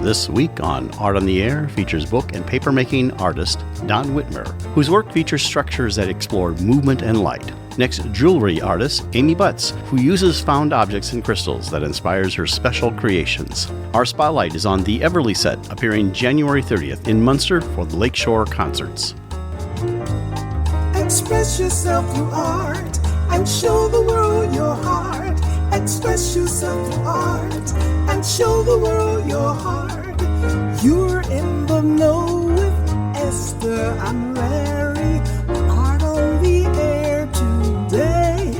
This week on Art on the Air features book and papermaking artist Don Widmer, whose work features structures that explore movement and light. Next, jewelry artist Amy Butts, who uses found objects and crystals that inspires her special creations. Our spotlight is on the Everly set, appearing January 30th in Munster for the Lakeshore Concerts. Express yourself through art and show the world your heart. Express yourself through art and show the world your heart. You're in the know with Esther and Larry. Art on the air today.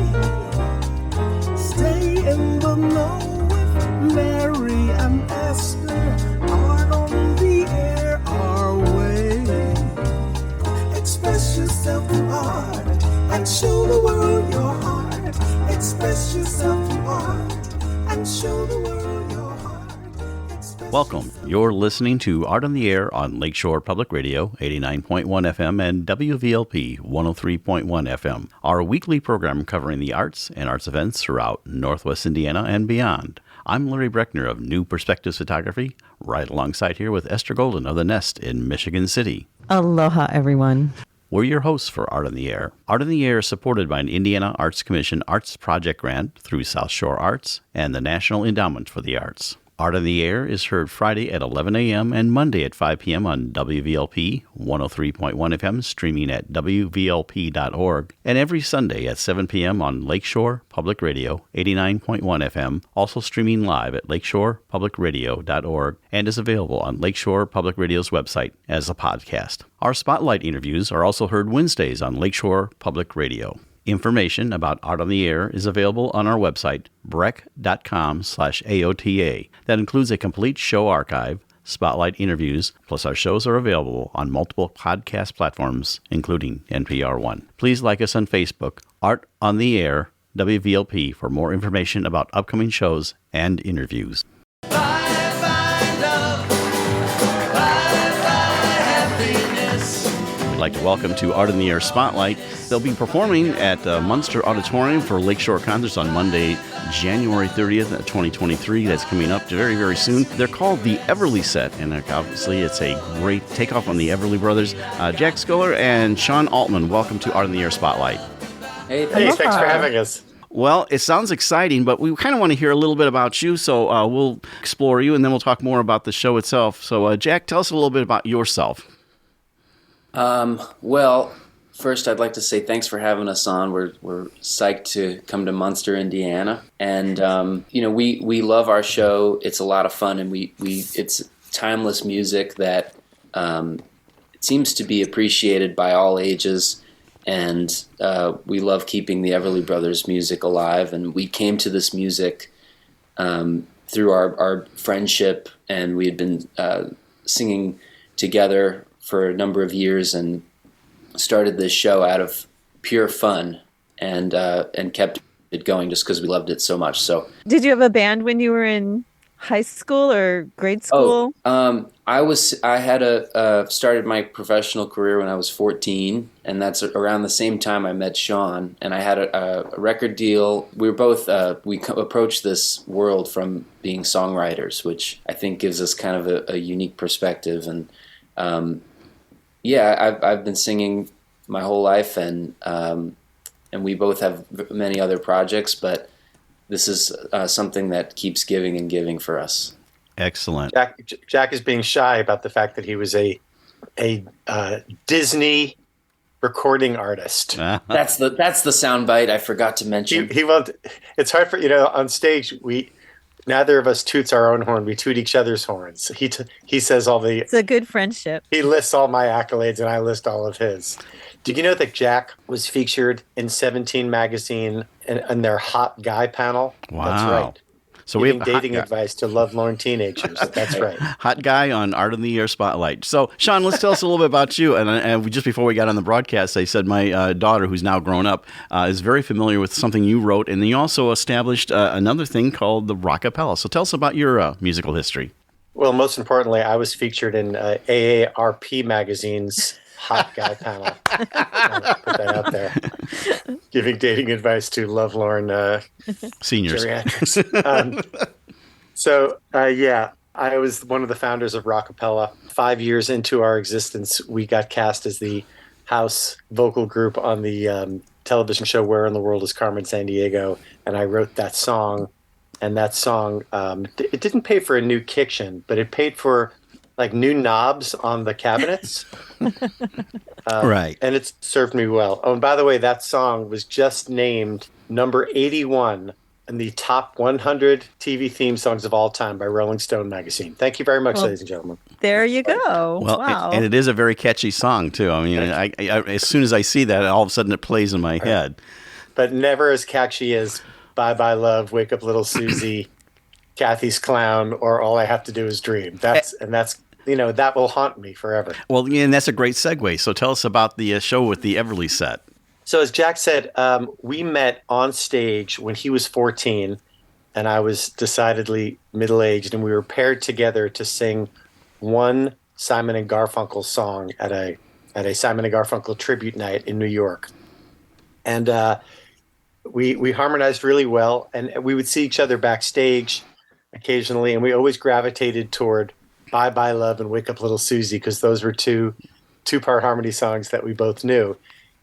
Stay in the know with Larry and Esther. Art on the air our way. Express yourself through art and show the world your heart. Express yourself through art and show the world your heart. Welcome. You're listening to Art on the Air on Lakeshore Public Radio, 89.1 FM and WVLP 103.1 FM, our weekly program covering the arts and arts events throughout Northwest Indiana and beyond. I'm Larry Breckner of New Perspectives Photography, right alongside here with Esther Golden of The Nest in Michigan City. Aloha, everyone. We're your hosts for Art on the Air. Art on the Air is supported by an Indiana Arts Commission Arts Project Grant through South Shore Arts and the National Endowment for the Arts. Art on the Air is heard Friday at 11 a.m. and Monday at 5 p.m. on WVLP 103.1 FM, streaming at WVLP.org, and every Sunday at 7 p.m. on Lakeshore Public Radio 89.1 FM, also streaming live at lakeshorepublicradio.org, and is available on Lakeshore Public Radio's website as a podcast. Our spotlight interviews are also heard Wednesdays on Lakeshore Public Radio. Information about Art on the Air is available on our website, breck.com/AOTA. That includes a complete show archive, spotlight interviews, plus our shows are available on multiple podcast platforms, including NPR One. Please like us on Facebook, Art on the Air, WVLP, for more information about upcoming shows and interviews. We'd like to welcome to Art in the Air Spotlight. They'll be performing at Munster Auditorium for Lakeshore Concerts on Monday, January 30th, 2023. That's coming up very, very soon. They're called the Everly Set, and obviously it's a great takeoff on the Everly Brothers. Jack Scholar and Sean Altman, welcome to Art in the Air Spotlight. Hey, thanks for having us. Well, it sounds exciting, but we kind of want to hear a little bit about you, so we'll explore you, and then we'll talk more about the show itself. So, Jack, tell us a little bit about yourself. Well, first I'd like to say thanks for having us on. We're psyched to come to Munster, Indiana, and we love our show. It's a lot of fun, and it's timeless music that seems to be appreciated by all ages, and we love keeping the Everly Brothers music alive. And we came to this music through our friendship, and we had been singing together for a number of years and started this show out of pure fun and kept it going just because we loved it so much. So, did you have a band when you were in high school or grade school? I had started my professional career when I was 14, and that's around the same time I met Sean. And I had a record deal. We were both we approached this world from being songwriters, which I think gives us kind of a unique perspective. And I've been singing my whole life, and we both have many other projects, but this is something that keeps giving and giving for us. Excellent. Jack is being shy about the fact that he was a Disney recording artist. That's the soundbite I forgot to mention. He won't. It's hard for on stage. Neither of us toots our own horn. We toot each other's horns. He says all the... It's a good friendship. He lists all my accolades, and I list all of his. Did you know that Jack was featured in 17 magazine in their Hot Guy panel? Wow. That's right. So Giving we have dating advice to lovelorn teenagers. That's right. Hot Guy on Art in the Air Spotlight. So, Sean, let's tell us a little bit about you. And just before we got on the broadcast, I said my daughter, who's now grown up, is very familiar with something you wrote. And then you also established another thing called the Rockapella. So tell us about your musical history. Well, most importantly, I was featured in AARP magazine's Hot Guy panel. I'll put that out there. Giving dating advice to lovelorn seniors. geriatrics. I was one of the founders of Rockapella. 5 years into our existence, we got cast as the house vocal group on the television show Where in the World is Carmen Sandiego, and I wrote that song. And that song, it didn't pay for a new kitchen, but it paid for like new knobs on the cabinets. Right. And it's served me well. Oh, and by the way, that song was just named number 81 in the top 100 TV theme songs of all time by Rolling Stone magazine. Thank you very much, ladies and gentlemen. There you go. Well, wow. and it is a very catchy song, too. I mean, I, as soon as I see that, all of a sudden it plays in my head. But never as catchy as Bye Bye Love, Wake Up Little Susie, Kathy's Clown, or All I Have to Do Is Dream. That's that will haunt me forever. Well, and that's a great segue. So tell us about the show with the Everly set. So as Jack said, we met on stage when he was 14 and I was decidedly middle-aged, and we were paired together to sing one Simon and Garfunkel song at a Simon and Garfunkel tribute night in New York. And we harmonized really well, and we would see each other backstage occasionally, and we always gravitated toward Bye Bye Love and Wake Up Little Susie, because those were two-part harmony songs that we both knew.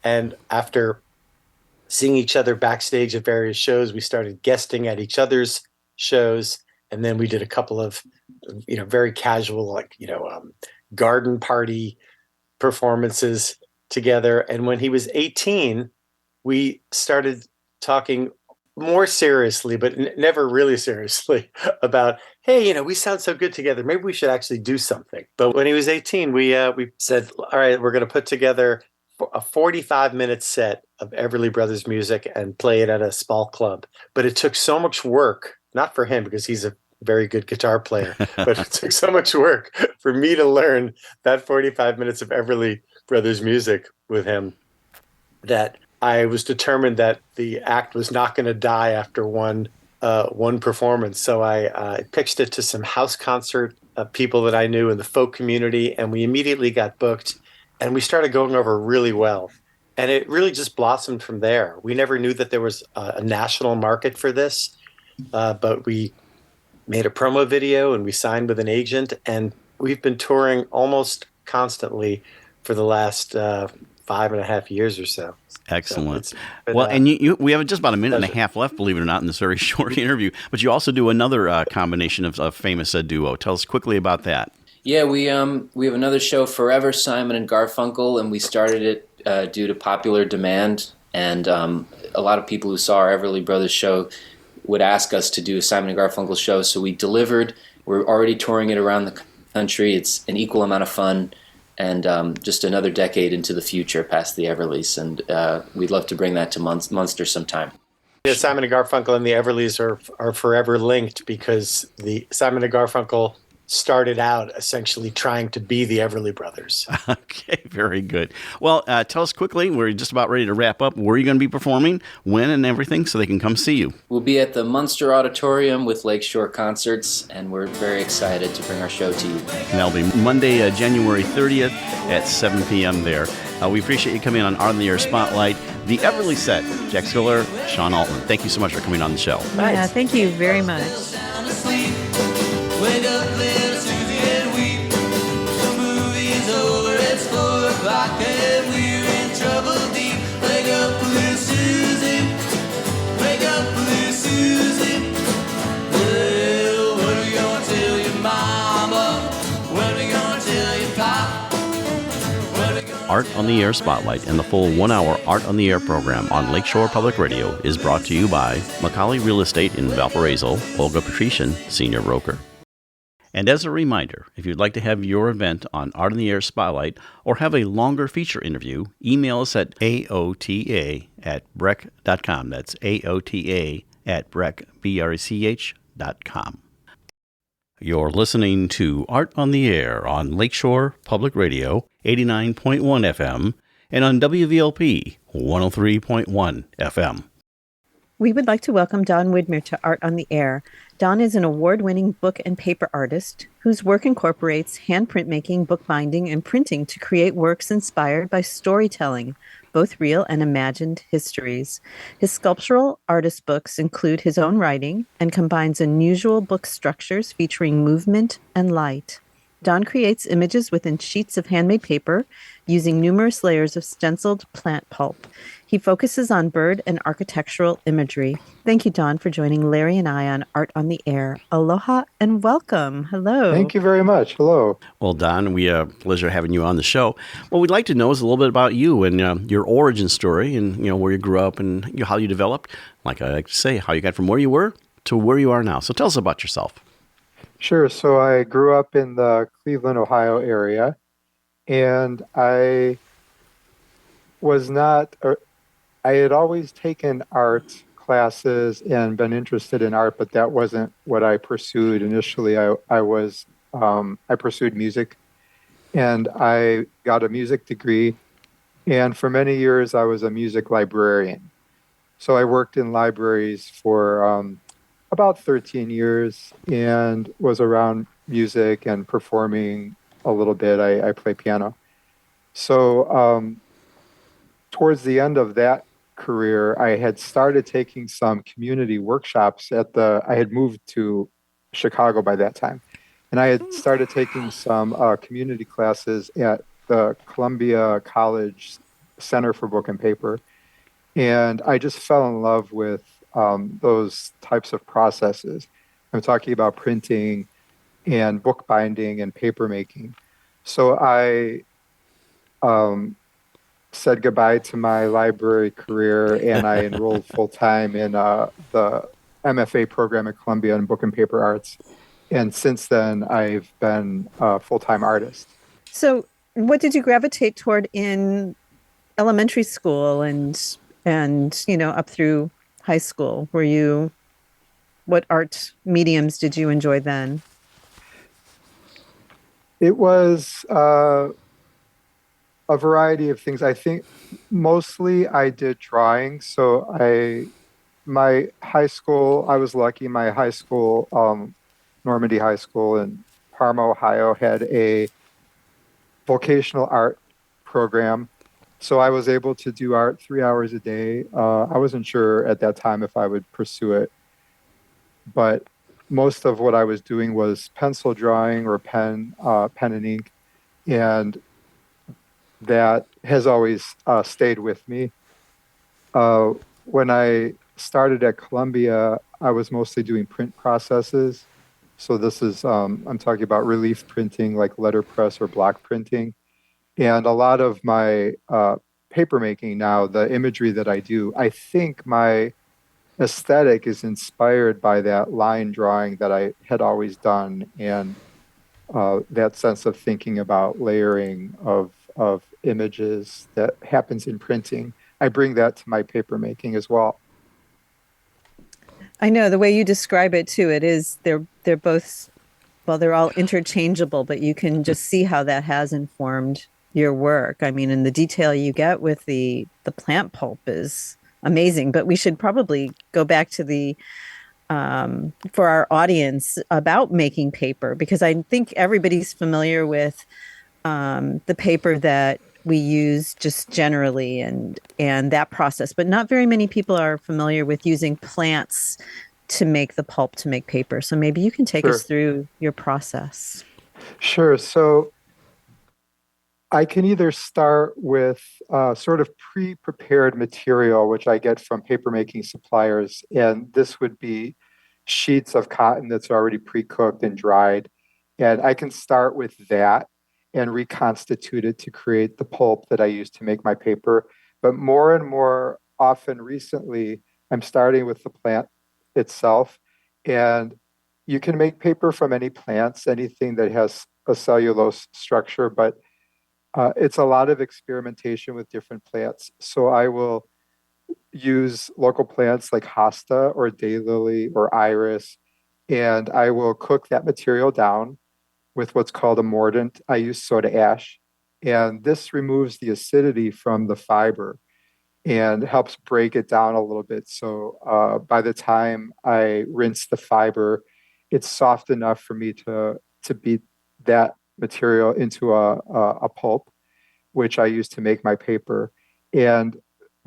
And after seeing each other backstage at various shows, we started guesting at each other's shows, and then we did a couple of very casual garden party performances together. And when he was 18, we started talking more seriously, but never really seriously, about, hey, we sound so good together. Maybe we should actually do something. But when he was 18, we said, all right, we're going to put together a 45-minute set of Everly Brothers music and play it at a small club. But it took so much work, not for him because he's a very good guitar player, but it took so much work for me to learn that 45 minutes of Everly Brothers music with him that I was determined that the act was not going to die after one performance. So I pitched it to some house concert people that I knew in the folk community, and we immediately got booked, and we started going over really well. And it really just blossomed from there. We never knew that there was a national market for this, but we made a promo video and we signed with an agent, and we've been touring almost constantly for the last 5.5 years or so. Excellent. So been, well, and we have just about a minute and a half left, believe it or not, in this very short interview. But you also do another combination of a famous duo. Tell us quickly about that. Yeah, we have another show, Forever Simon and Garfunkel, and we started it due to popular demand. And a lot of people who saw our Everly Brothers show would ask us to do a Simon and Garfunkel show, so we delivered. We're already touring it around the country. It's an equal amount of fun, and just another decade into the future past the Everlys. And we'd love to bring that to Munster sometime. Yeah, Simon and Garfunkel and the Everlys are forever linked, because the Simon and Garfunkel started out essentially trying to be the Everly Brothers. Okay, very good. Well, tell us quickly, we're just about ready to wrap up. Where are you going to be performing, when, and everything, so they can come see you? We'll be at the Munster Auditorium with Lakeshore Concerts, and we're very excited to bring our show to you. And that'll be Monday, January 30th at 7 p.m. there. We appreciate you coming on the Air Spotlight. The Everly Set, Jack Schiller, Sean Altman. Thank you so much for coming on the show. Yeah, thank you very much. Wake up, little Susie, and weep. The movie's over, it's 4 o'clock, and we're in trouble deep. Wake up, little Susie. Wake up, little Susie. Well, what are we gonna tell your mama? What are we gonna tell your pop? Art on the Air Spotlight and the full 1-hour Art on the Air program on Lakeshore Public Radio is brought to you by Macaulay Real Estate in Valparaiso, Olga Patrician, Senior Broker. And as a reminder, if you'd like to have your event on Art on the Air Spotlight or have a longer feature interview, email us at aota@brech.com. That's aota@brech.com. You're listening to Art on the Air on Lakeshore Public Radio, 89.1 FM, and on WVLP, 103.1 FM. We would like to welcome Don Widmer to Art on the Air. Don is an award-winning book and paper artist whose work incorporates hand printmaking, bookbinding, and printing to create works inspired by storytelling, both real and imagined histories. His sculptural artist books include his own writing and combines unusual book structures featuring movement and light. Don creates images within sheets of handmade paper using numerous layers of stenciled plant pulp. He focuses on bird and architectural imagery. Thank you, Don, for joining Larry and I on Art on the Air. Aloha and welcome. Hello. Thank you very much. Hello. Well, Don, we pleasure having you on the show. What we'd like to know is a little bit about you and your origin story, and where you grew up and how you developed. Like I like to say, how you got from where you were to where you are now. So tell us about yourself. Sure. So I grew up in the Cleveland, Ohio area, and I had always taken art classes and been interested in art, but that wasn't what I pursued initially. I pursued music, and I got a music degree, and for many years I was a music librarian. So I worked in libraries for about 13 years and was around music and performing a little bit. I play piano. So towards the end of that career, I had started taking some community workshops I had moved to Chicago by that time. And I had started taking some community classes at the Columbia College Center for Book and Paper. And I just fell in love with those types of processes. I'm talking about printing and bookbinding and papermaking. So I said goodbye to my library career, and I enrolled full-time in the MFA program at Columbia in Book and Paper Arts. And since then, I've been a full-time artist. So what did you gravitate toward in elementary school and up through high school? What art mediums did you enjoy then? It was a variety of things. I think mostly I did drawing. So my high school, I was lucky. My high school, Normandy High School in Parma, Ohio, had a vocational art program. So I was able to do art 3 hours a day. I wasn't sure at that time if I would pursue it, but most of what I was doing was pencil drawing or pen and ink, and that has always stayed with me. When I started at Columbia, I was mostly doing print processes. So this is, I'm talking about relief printing, like letterpress or block printing. And a lot of my paper making now, the imagery that I do, I think my aesthetic is inspired by that line drawing that I had always done, and that sense of thinking about layering of images that happens in printing. I bring that to my paper making as well. I know the way you describe it too. It is they're both, well, they're all interchangeable, but you can just see how that has informed your work. I mean, and the detail you get with the plant pulp is amazing. But we should probably go back to the for our audience about making paper, because I think everybody's familiar with the paper that we use just generally and that process, but not very many people are familiar with using plants to make the pulp to make paper. So maybe you can take us through your process. Sure. So I can either start with sort of pre-prepared material, which I get from papermaking suppliers, and this would be sheets of cotton that's already pre-cooked and dried. And I can start with that and reconstitute it to create the pulp that I use to make my paper. But more and more often recently, I'm starting with the plant itself. And you can make paper from any plants, anything that has a cellulose structure, but it's a lot of experimentation with different plants. So I will use local plants like hosta or daylily or iris, and I will cook that material down with what's called a mordant. I use soda ash, and this removes the acidity from the fiber and helps break it down a little bit. So by the time I rinse the fiber, it's soft enough for me to beat that material into a pulp, which I use to make my paper. And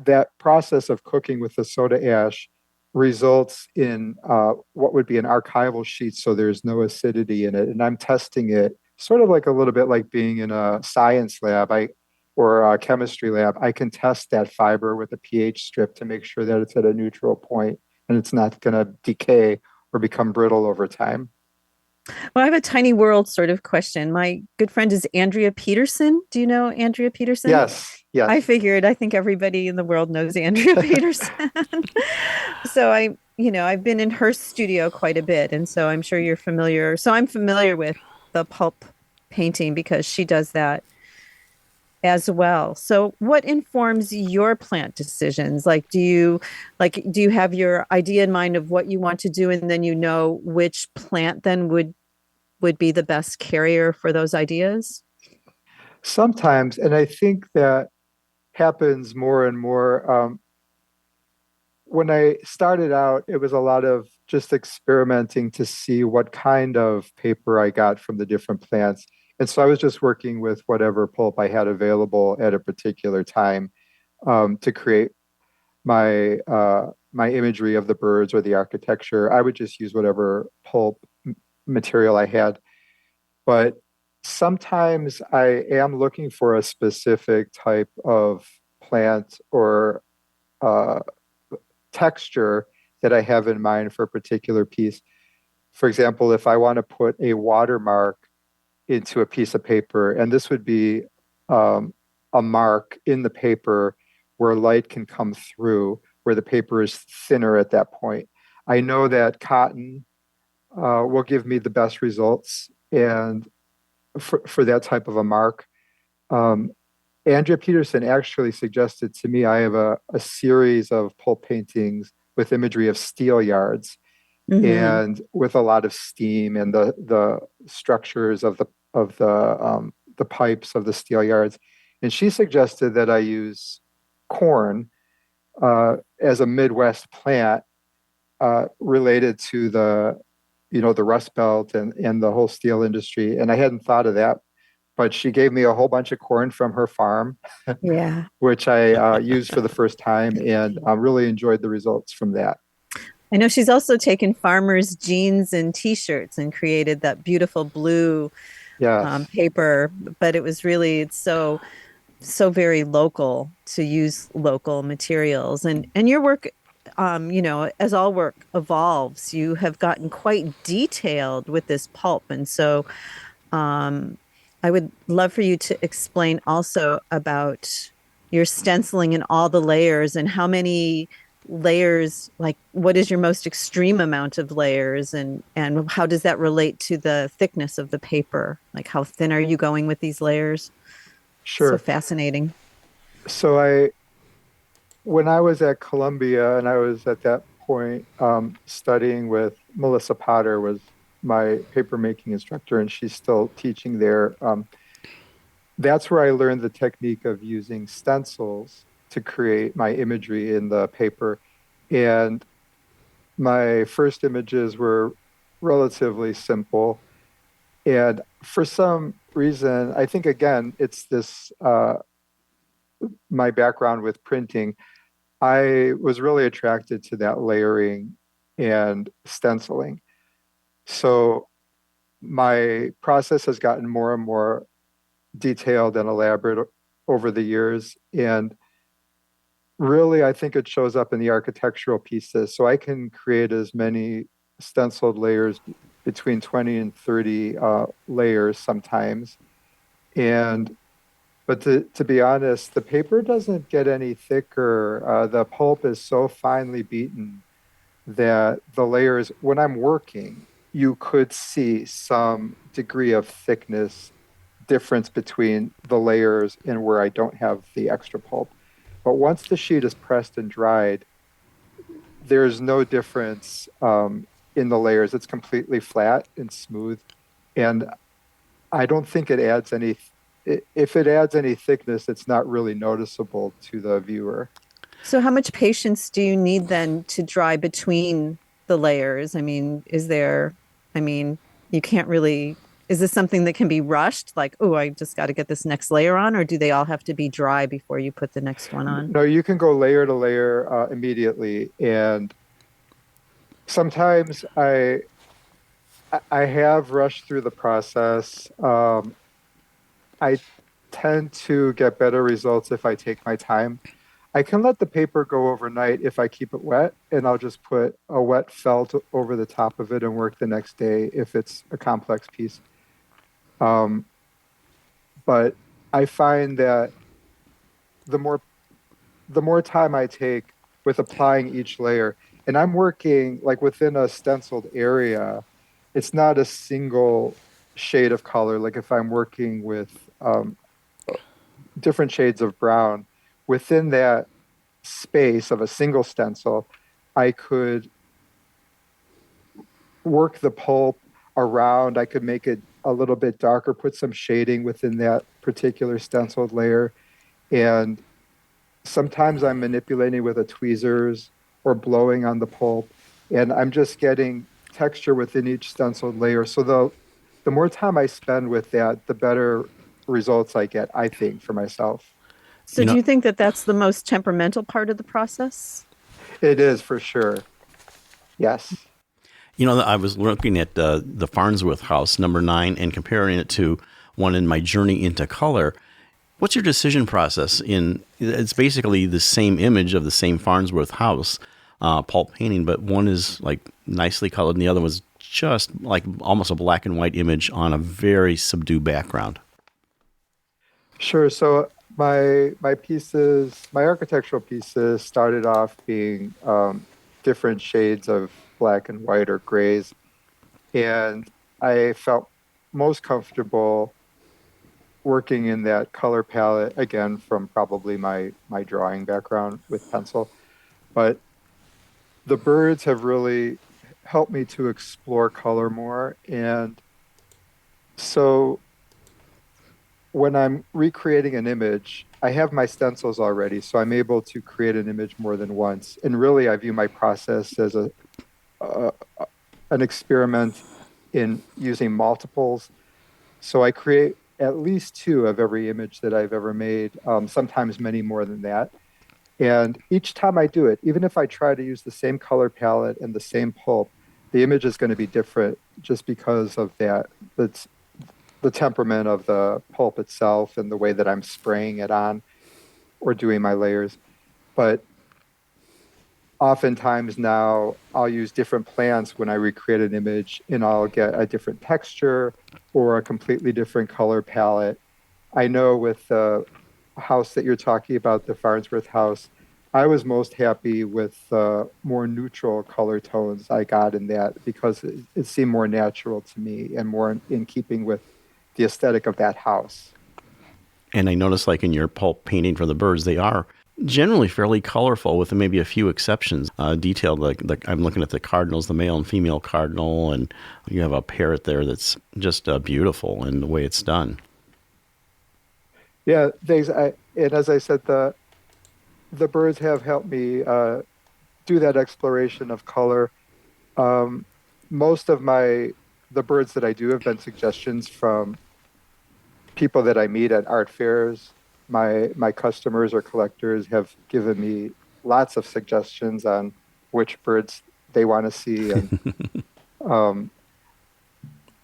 that process of cooking with the soda ash results in what would be an archival sheet, so there's no acidity in it. And I'm testing it sort of like a little bit like being in a science lab or a chemistry lab. I can test that fiber with a pH strip to make sure that it's at a neutral point and it's not going to decay or become brittle over time. Well, I have a tiny world sort of question. My good friend is Andrea Peterson. Do you know Andrea Peterson? Yes, yes. I figured, I think everybody in the world knows Andrea Peterson. So I've been in her studio quite a bit. And so I'm sure you're familiar. So I'm familiar with the pulp painting because she does that as well. So what informs your plant decisions? Do you have your idea in mind of what you want to do and then you know which plant then would be the best carrier for those ideas? Sometimes, and I think that happens more and more. When I started out, it was a lot of just experimenting to see what kind of paper I got from the different plants. And so I was just working with whatever pulp I had available at a particular time to create my imagery of the birds or the architecture. I would just use whatever pulp material I had. But sometimes I am looking for a specific type of plant or uh, texture that I have in mind for a particular piece. For example, if I want to put a watermark into a piece of paper, and this would be a mark in the paper where light can come through, where the paper is thinner at that point. I know that cotton will give me the best results, and for that type of a mark. Um, Andrea Peterson actually suggested to me I have a series of pulp paintings with imagery of steel yards Mm-hmm. and with a lot of steam and the structures of the pipes of the steel yards. And she suggested that I use corn as a Midwest plant related to the Rust Belt and the whole steel industry. And I hadn't thought of that, but she gave me a whole bunch of corn from her farm, Yeah. which I used for the first time and really enjoyed the results from that. I know she's also taken farmers' jeans and t-shirts and created that beautiful blue Yes, paper, but it's so very local to use local materials. And your work, as all work evolves, you have gotten quite detailed with this pulp. And so um, I would love for you to explain also about your stenciling and all the layers and how many layers, like what is your most extreme amount of layers and how does that relate to the thickness of the paper? Like how thin are you going with these layers? So sure. fascinating. So when I was at Columbia and I was at that point studying with Melissa Potter was my paper making instructor, and she's still teaching there. That's where I learned the technique of using stencils to create my imagery in the paper. And my first images were relatively simple. And for some reason, I think again, it's this my background with printing. I was really attracted to that layering and stenciling. So my process has gotten more and more detailed and elaborate over the years. And really, I think it shows up in the architectural pieces. So I can create as many stenciled layers between 20 and 30 layers sometimes. And but to be honest, the paper doesn't get any thicker. The pulp is so finely beaten that the layers, when I'm working, you could see some degree of thickness difference between the layers and where I don't have the extra pulp. But once the sheet is pressed and dried, there's no difference in the layers. It's completely flat and smooth. And I don't think it adds any, if it adds any thickness, it's not really noticeable to the viewer. So how much patience do you need then to dry between the layers? I mean, you can't really Is this something that can be rushed? Like, oh, I just got to get this next layer on, or do they all have to be dry before you put the next one on? No, you can go layer to layer immediately, and sometimes I have rushed through the process. I tend to get better results if I take my time. I can let the paper go overnight if I keep it wet, and I'll just put a wet felt over the top of it and work the next day if it's a complex piece. But I find that the more time I take with applying each layer, and I'm working like within a stenciled area, it's not a single shade of color. Like if I'm working with different shades of brown within that space of a single stencil, I could work the pulp around. I could make it a little bit darker, put some shading within that particular stenciled layer. And sometimes I'm manipulating with a tweezers or blowing on the pulp, and I'm just getting texture within each stenciled layer. So the more time I spend with that, the better results I get, I think, for myself. So do you think that that's the most temperamental part of the process? It is for sure. Yes. I was looking at the Farnsworth House, number 9, and comparing it to one in my journey into color. What's your decision process? It's basically the same image of the same Farnsworth house, pulp painting, but one is like nicely colored and the other was just like almost a black and white image on a very subdued background. Sure. So my architectural pieces started off being different shades of black and white or grays, and I felt most comfortable working in that color palette, again, from probably my drawing background with pencil. But the birds have really helped me to explore color more. And so when I'm recreating an image, I have my stencils already, so I'm able to create an image more than once. And really, I view my process as an experiment in using multiples. So I create at least 2 of every image that I've ever made, sometimes many more than that. And each time I do it, even if I try to use the same color palette and the same pulp, the image is going to be different just because of that. That's the temperament of the pulp itself and the way that I'm spraying it on or doing my layers. But oftentimes now I'll use different plants when I recreate an image, and I'll get a different texture or a completely different color palette. I know with the house that you're talking about, the Farnsworth house, I was most happy with more neutral color tones I got in that because it seemed more natural to me and more in keeping with the aesthetic of that house. And I noticed, like in your pulp painting for the birds, they are generally fairly colorful with maybe a few exceptions. Detailed, like I'm looking at the cardinals, the male and female cardinal, and you have a parrot there that's just beautiful in the way it's done. Yeah, thanks. And as I said, the birds have helped me do that exploration of color. Most of the birds that I do have been suggestions from people that I meet at art fairs. My customers or collectors have given me lots of suggestions on which birds they want to see. And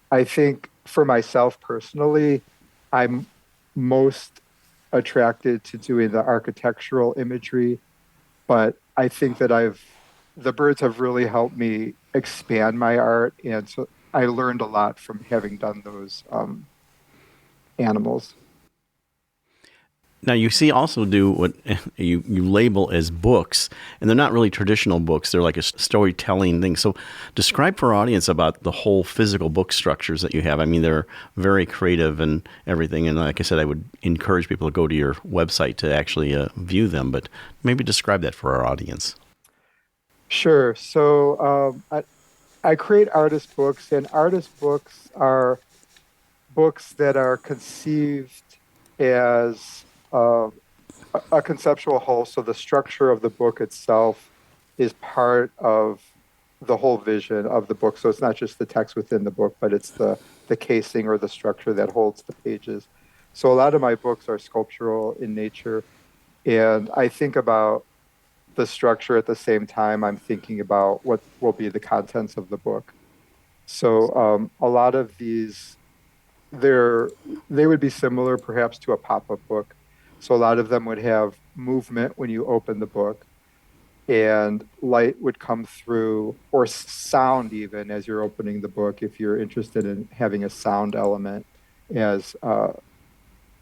I think for myself personally, I'm most attracted to doing the architectural imagery, but I think that the birds have really helped me expand my art. And so I learned a lot from having done those animals. Now, you also do what you label as books, and they're not really traditional books. They're like a storytelling thing. So describe for our audience about the whole physical book structures that you have. I mean, they're very creative and everything. And like I said, I would encourage people to go to your website to actually view them. But maybe describe that for our audience. Sure. So I create artist books, and artist books are books that are conceived as a conceptual whole. So the structure of the book itself is part of the whole vision of the book. So it's not just the text within the book, but it's the the casing or the structure that holds the pages. So a lot of my books are sculptural in nature, and I think about the structure at the same time I'm thinking about what will be the contents of the book. So a lot of these, they're they would be similar perhaps to a pop-up book. So a lot of them would have movement when you open the book, and light would come through, or sound even as you're opening the book, if you're interested in having a sound element as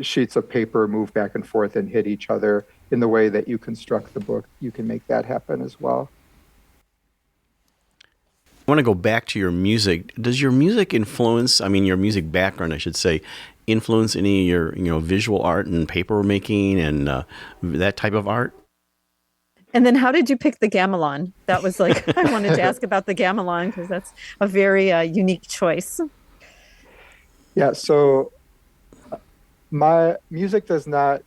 sheets of paper move back and forth and hit each other in the way that you construct the book. You can make that happen as well. I want to go back to your music. Does your music influence, I mean, your music background, I should say, influence any of your, visual art and paper making and that type of art? And then how did you pick the gamelan? That was like, I wanted to ask about the gamelan because that's a very unique choice. Yeah, so my music does not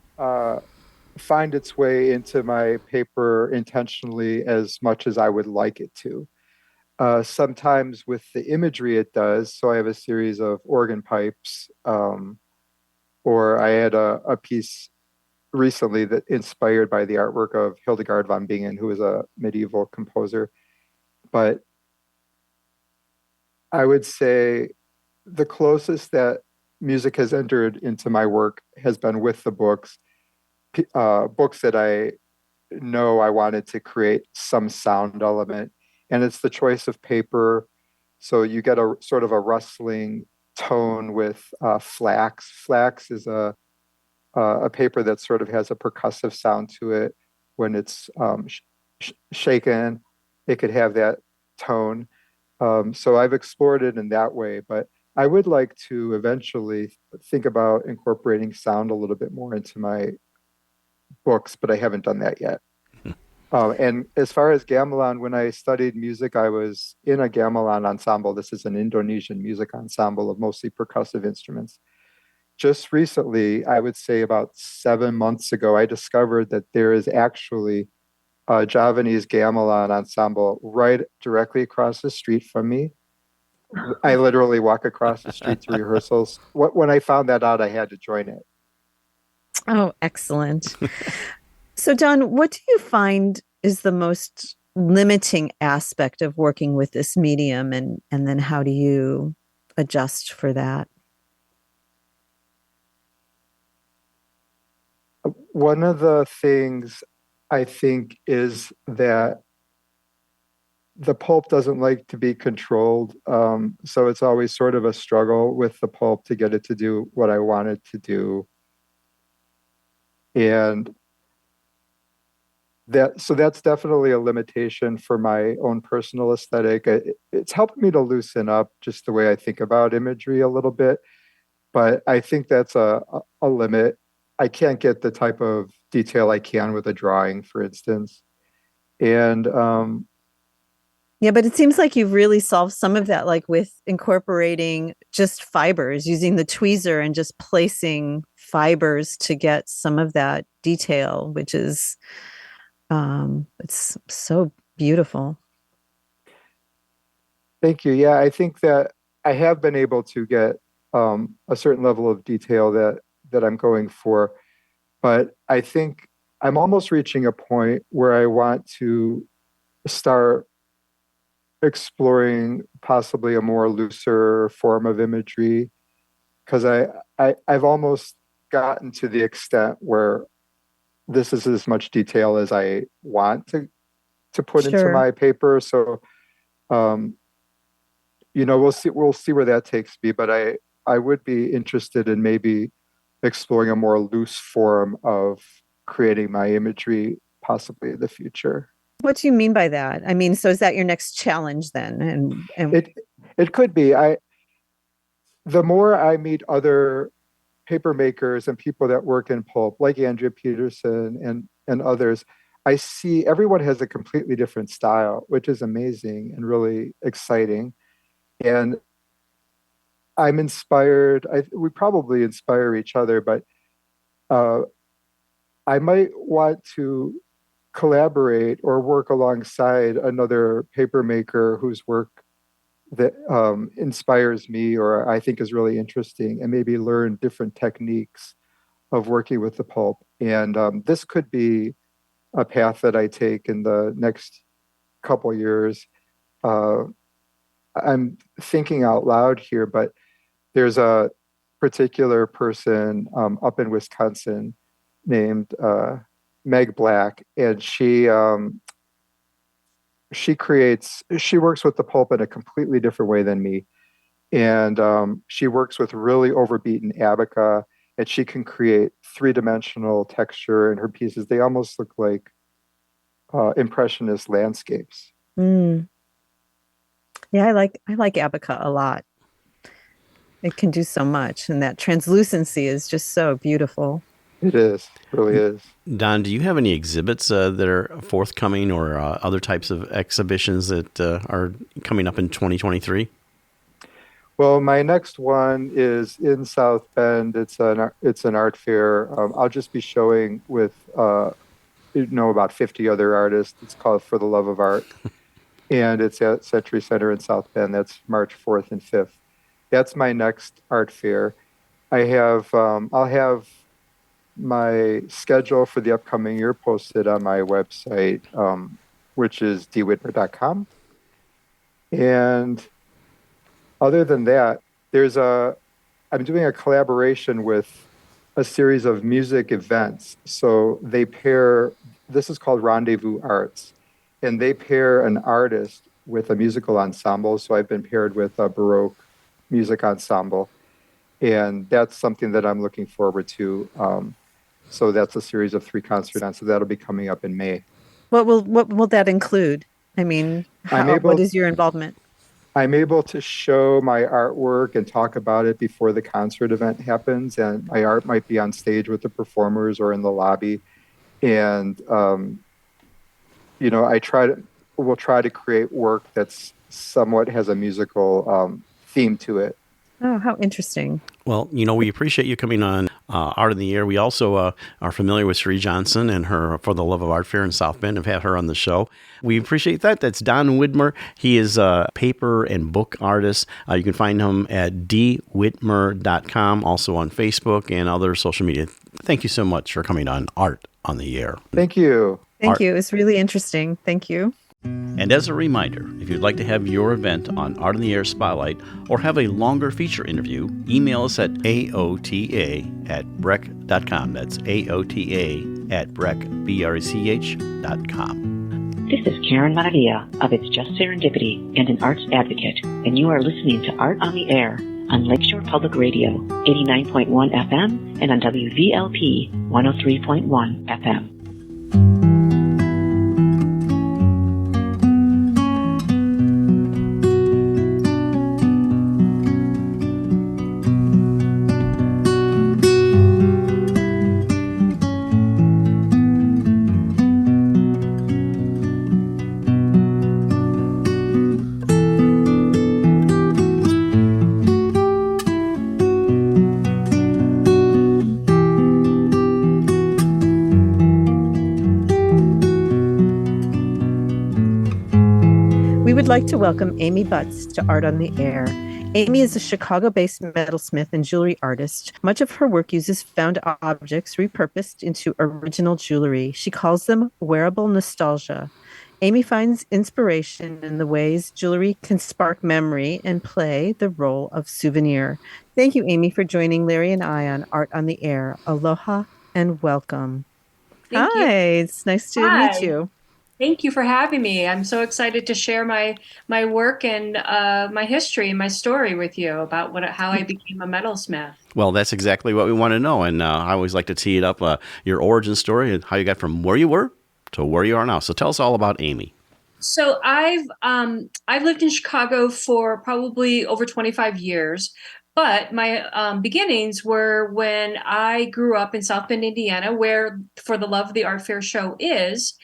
find its way into my paper intentionally as much as I would like it to. Sometimes with the imagery it does. So I have a series of organ pipes, or I had a piece recently that inspired by the artwork of Hildegard von Bingen, who was a medieval composer. But I would say the closest that music has entered into my work has been with the books, books that I know I wanted to create some sound element. And it's the choice of paper. So you get a sort of a rustling tone with flax. Flax is a paper that sort of has a percussive sound to it. When it's shaken, it could have that tone. So I've explored it in that way, but I would like to eventually think about incorporating sound a little bit more into my books, but I haven't done that yet. And as far as gamelan, when I studied music, I was in a gamelan ensemble. This is an Indonesian music ensemble of mostly percussive instruments. Just recently, I would say about 7 months ago, I discovered that there is actually a Javanese gamelan ensemble right directly across the street from me. I literally walk across the street to rehearsals. When I found that out, I had to join it. Oh, excellent. So, Don, what do you find is the most limiting aspect of working with this medium, and then how do you adjust for that? One of the things I think is that the pulp doesn't like to be controlled. So it's always sort of a struggle with the pulp to get it to do what I want it to do. And that's definitely a limitation for my own personal aesthetic. It's helped me to loosen up just the way I think about imagery a little bit, but I think that's a limit. I can't get the type of detail I can with a drawing, for instance. And Yeah, but it seems like you've really solved some of that, like with incorporating just fibers, using the tweezer and just placing fibers to get some of that detail, which is it's so beautiful. Thank you. Yeah, I think that I have been able to get a certain level of detail that I'm going for, but I think I'm almost reaching a point where I want to start exploring possibly a more looser form of imagery, because I've almost gotten to the extent where this is as much detail as I want to put into Sure. my paper. So we'll see where that takes me, but I would be interested in maybe exploring a more loose form of creating my imagery possibly in the future. What do you mean by that? I mean, so is that your next challenge then? And It could be. The more I meet other paper makers and people that work in pulp, like Andrea Peterson and others, I see everyone has a completely different style, which is amazing and really exciting. And I'm inspired. We probably inspire each other, but I might want to collaborate or work alongside another paper maker whose work that inspires me or I think is really interesting, and maybe learn different techniques of working with the pulp. And this could be a path that I take in the next couple years. Uh, I'm thinking out loud here, but there's a particular person up in Wisconsin named Meg Black, and she works with the pulp in a completely different way than me. And she works with really overbeaten abaca, and she can create three-dimensional texture in her pieces. They almost look like impressionist landscapes. Mm. Yeah, I like abaca a lot. It can do so much, and that translucency is just so beautiful. It is, really is. Don, do you have any exhibits that are forthcoming or other types of exhibitions that are coming up in 2023? Well, my next one is in South Bend. It's an art fair. I'll just be showing with about 50 other artists. It's called For the Love of Art, and it's at Century Center in South Bend. That's March 4th and 5th. That's my next art fair. I'll have my schedule for the upcoming year posted on my website, which is dwhitmer.com. And other than that, I'm doing a collaboration with a series of music events. So this is called Rendezvous Arts, and they pair an artist with a musical ensemble. So I've been paired with a Baroque music ensemble, and that's something that I'm looking forward to. So that's a series of 3 concerts, so that'll be coming up in May. What will that include? I mean, what is your involvement? I'm able to show my artwork and talk about it before the concert event happens, and my art might be on stage with the performers or in the lobby. And we'll try to create work that's somewhat has a musical theme to it. Oh, how interesting. Well, we appreciate you coming on Art in the Air. We also are familiar with Sheree Johnson and her For the Love of Art Fair in South Bend. Have had her on the show. We appreciate that. That's Don Widmer. He is a paper and book artist. You can find him at dwhitmer.com, also on Facebook and other social media. Thank you so much for coming on Art on the Air. Thank you. Thank you. It's really interesting. Thank you. And as a reminder, if you'd like to have your event on Art in the Air Spotlight or have a longer feature interview, email us at aota@brech.com. That's aota@brech.com. This is Karen Maravilla of It's Just Serendipity and an arts advocate, and you are listening to Art on the Air on Lakeshore Public Radio, 89.1 FM and on WVLP 103.1 FM. We would like to welcome Amy Butts to Art on the Air. Amy is a Chicago-based metalsmith and jewelry artist. Much of her work uses found objects repurposed into original jewelry. She calls them wearable nostalgia. Amy finds inspiration in the ways jewelry can spark memory and play the role of souvenir. Thank you, Amy, for joining Larry and I on Art on the Air. Aloha and welcome. Thank you. Hi, it's nice to meet you. Thank you for having me. I'm so excited to share my work and my history and my story with you about how I became a metalsmith. Well, that's exactly what we want to know. And I always like to tee it up, your origin story and how you got from where you were to where you are now. So tell us all about Amy. So I've lived in Chicago for probably over 25 years. But my beginnings were when I grew up in South Bend, Indiana, where For the Love of the Art Fair show is.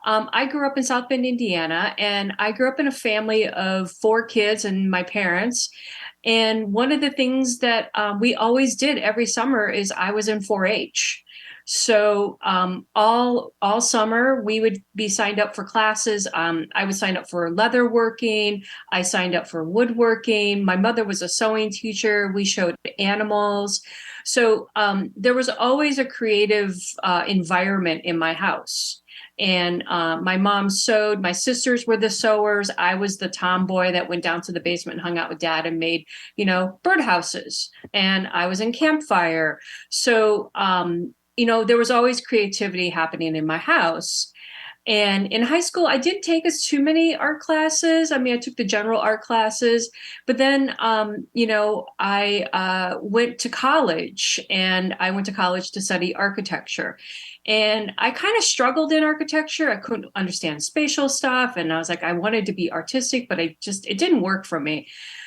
I grew up in South Bend, Indiana, and I grew up in a family of 4 kids and my parents. And one of the things that we always did every summer is I was in 4-H. So all summer we would be signed up for classes. I would sign up for leatherworking. I signed up for woodworking. My mother was a sewing teacher. We showed animals. So there was always a creative environment in my house. And my mom sewed. My sisters were the sewers. I was the tomboy that went down to the basement and hung out with dad and made, birdhouses. And I was in campfire. So, there was always creativity happening in my house. And in high school, I didn't take as too many art classes. I mean, I took the general art classes, but then, I went to college, and I went to college to study architecture. And I kind of struggled in architecture. I couldn't understand spatial stuff. And I was like, I wanted to be artistic, but it didn't work for me.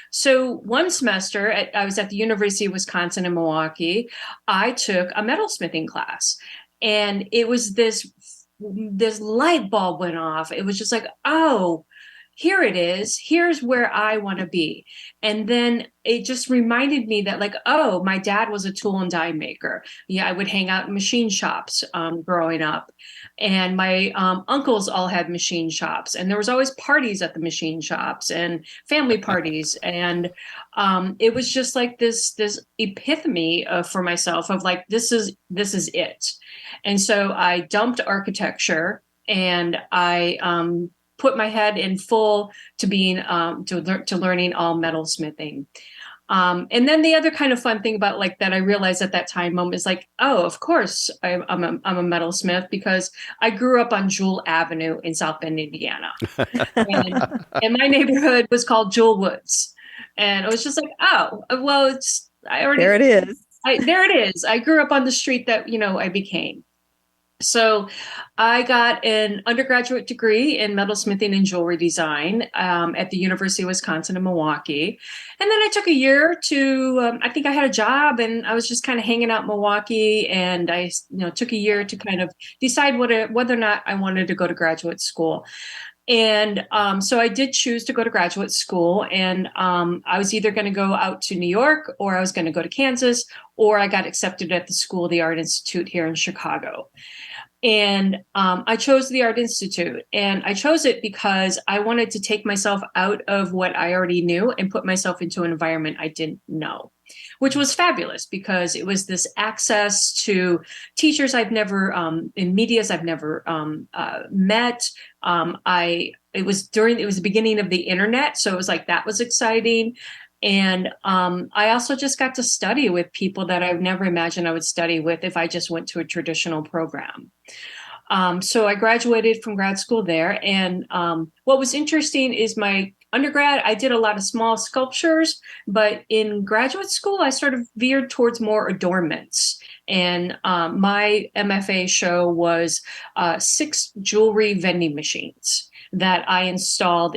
So one semester, I was at the University of Wisconsin in Milwaukee. I took a metalsmithing class, and it was this light bulb went off. It was just like, oh, here it is. Here's where I want to be. And then it just reminded me that, like, oh, my dad was a tool and die maker. Yeah, I would hang out in machine shops growing up. And my uncles all had machine shops. And there was always parties at the machine shops and family parties. And it was just like this epiphany for myself of like, this is it. And so I dumped architecture, and I put my head in full to being to learning all metalsmithing. And then the other kind of fun thing about like that I realized at that time moment is like, oh, of course I'm a metalsmith, because I grew up on Jewel Avenue in South Bend, Indiana, and my neighborhood was called Jewel Woods, and it was just like, oh, well, there it is. There it is. I grew up on the street that I became. So I got an undergraduate degree in metalsmithing and jewelry design at the University of Wisconsin in Milwaukee. And then I took a year to, I think I had a job, and I was just kind of hanging out in Milwaukee. And I took a year to kind of decide whether or not I wanted to go to graduate school. And so I did choose to go to graduate school, and I was either going to go out to New York, or I was going to go to Kansas, or I got accepted at the School of the Art Institute here in Chicago. And I chose the Art Institute, and I chose it because I wanted to take myself out of what I already knew and put myself into an environment I didn't know, which was fabulous because it was this access to teachers I've never, in medias I've never met. It was the beginning of the internet. So it was like, that was exciting. And I also just got to study with people that I've never imagined I would study with if I just went to a traditional program. So I graduated from grad school there. And what was interesting is my undergrad, I did a lot of small sculptures, but in graduate school, I sort of veered towards more adornments. And my MFA show was 6 jewelry vending machines that I installed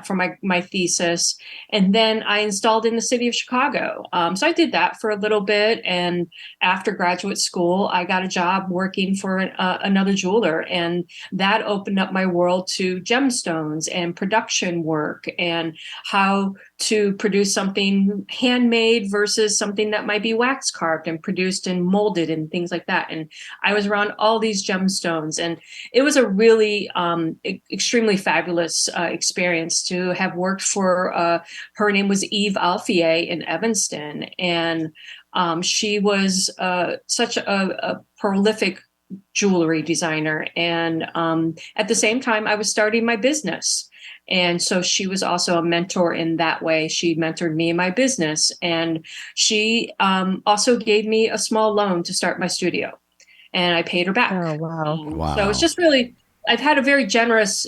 for my thesis. And then I installed in the city of Chicago. So I did that for a little bit. And after graduate school, I got a job working for another jeweler. And that opened up my world to gemstones and production work and how to produce something handmade versus something that might be wax carved and produced and molded and things like that. And I was around all these gemstones, and it was a really extremely fabulous experience to have worked for, her name was Eve Alfier in Evanston. And she was such a prolific jewelry designer. And at the same time, I was starting my business. And so she was also a mentor in that way. She mentored me in my business. And she also gave me a small loan to start my studio. And I paid her back. Oh, wow. Wow. So it's just really, I've had a very generous,